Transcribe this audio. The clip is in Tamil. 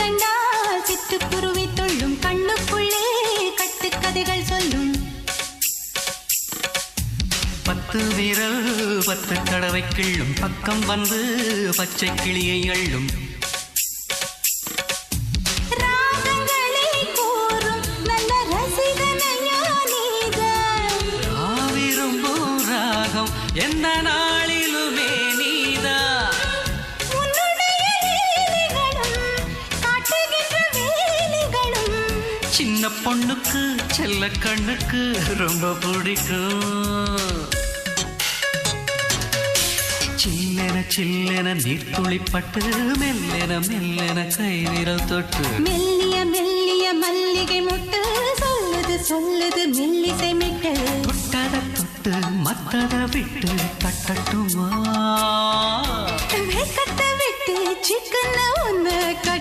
கண்டால் சிட்டுக்குருவி தொள்ளும் கண்ணுக்குள்ளே கட்டுக்கதைகள் சொல்லும். 10 விரல் 10 தடவை கிள்ளும் பக்கம் வந்து பச்சை கிளியை அள்ளும். ராகங்களை கூறும் நல்ல ரசிகனையா நீதான். விரும்பும் ராகம் எந்த நாளிலுமே நீதான். உன்னுடைய லீலைகளும் காட்டுகின்ற வேலைகளும் சின்ன பொண்ணுக்கு செல்ல கண்ணுக்கு ரொம்ப பிடிக்கும். சில்லென சில்லென நீர்த்துளிப்பட்டு மெல்லென மெல்லென கை விரல் தொட்டு மெல்லிய மெல்லிய மல்லிகை முட்டு சொல்லுது சொல்லுது மெல்லிசை மிட்டு. தொட்டத தொட்டு மத்தத விட்டு தட்டட்டுமா வெக்கத்தை விட்டு சிக்கன ஒன்று